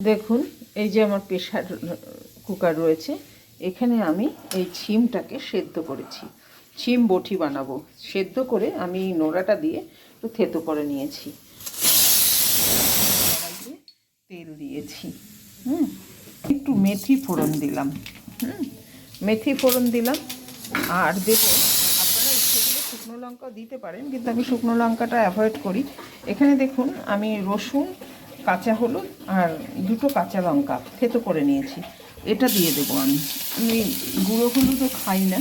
দেখুন এই যে আমার প্রেসার কুকার রয়েছে, এখানে আমি এই ছিমটাকে সেদ্ধ করেছি। ছিম বটি বানাবো, সেদ্ধ করে আমি নোড়াটা দিয়ে একটু থেতো করে নিয়েছি। কড়াইতে তেল দিয়েছি, একটু মেথি ফোড়ন দিলাম, মেথি ফোড়ন দিলাম। আর দেবো, আপনারা ইচ্ছে করলে শুকনো লঙ্কাও দিতে পারেন, কিন্তু আমি শুকনো লঙ্কাটা অ্যাভয়েড করি। এখানে দেখুন আমি রসুন, কাঁচা হলুদ আর দুটো কাঁচা লঙ্কা থেতো করে নিয়েছি, এটা দিয়ে দেবো। আমি গুঁড়ো হলুদও খাই না,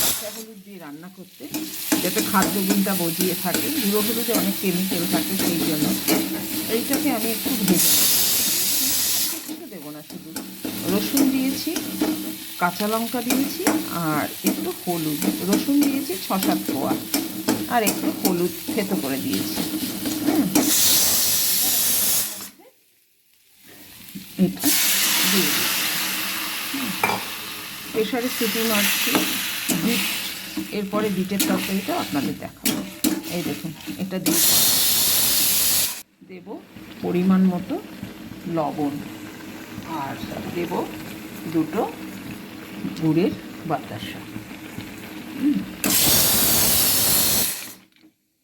কাঁচা হলুদ দিয়ে রান্না করতে যাতে খাদ্যগুণটা বজিয়ে থাকে। গুঁড়ো হলুদে অনেক কেমিক্যাল থাকে, সেই জন্য এইটাকে আমি একটু ভেজে নেব। কিছু দেবো না, শুধু রসুন দিয়েছি, কাঁচা লঙ্কা দিয়েছি আর একটু হলুদ। রসুন দিয়েছি 6-7 কোয়া আর একটু হলুদ থেতো করে দিয়েছি। এটা দিয়ে প্রেশারে সিটি মারছি। বিট, এরপরে বিটের তরকারিটা আপনাদের দেখাবো। এই দেখুন, এটা দিয়ে দেব পরিমাণ মতো লবণ আর দেব দুটো গুড়ের বাতাসা।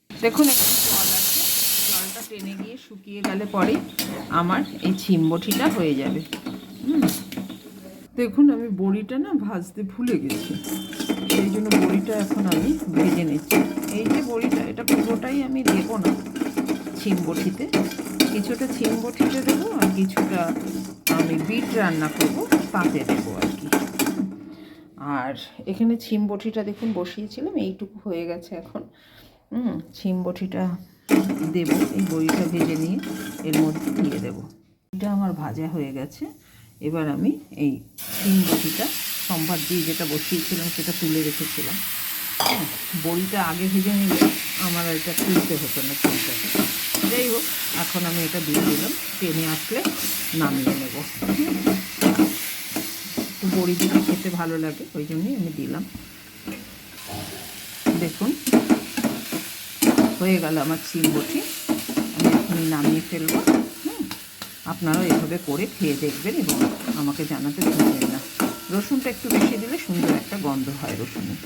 দেখুন একটু জল আছে, জলটা টেনে গিয়ে শুকিয়ে গেলে পরে আমার এই ছিমবটিটা হয়ে যাবে। দেখুন আমি বড়িটা না ভাজতে ভুলে গেছি, সেই জন্য বড়িটা এখন আমি ভেজে নিচ্ছি। এই যে বড়িটা, এটা পুরোটাই আমি দেবো না ছিমবটিতে, কিছুটা ছিমবটিতে দেবো আর কিছুটা আমি বিট রান্না করবো তাতে দেবো আর কি। আর এখানে ছিমবটিটা দেখুন বসিয়েছিলাম, এইটুকু হয়ে গেছে এখন। ছিমবটিটা দেবো, এই বড়িটা ভেজে নিয়ে এর মধ্যে দিয়ে দেবো। এটা আমার ভাজা হয়ে গেছে। এবার আমি এই ছিমবটিটা সম্ভার দিয়ে যেটা বসিয়েছিলাম সেটা তুলে রেখেছিলাম। বড়িটা আগে ভেজে নিলে আমার এটা তুলতে হতো না চিমটাকে। যাই হোক, এখন আমি এটা দিয়ে দিলাম, টেনে আসলে নামিয়ে নেব। তো বড়ি দিতে খেতে ভালো লাগে, ওই জন্যই আমি দিলাম। দেখুন হয়ে গেল আমার ছিমবটি, আমি এখনই নামিয়ে ফেলবো। আপনারাও এভাবে করে খেয়ে দেখবেন এবং আমাকে জানাতে ভুলবেন না। রসুনটা একটু বেশি দিলে সুন্দর একটা গন্ধ হয় রসুনের।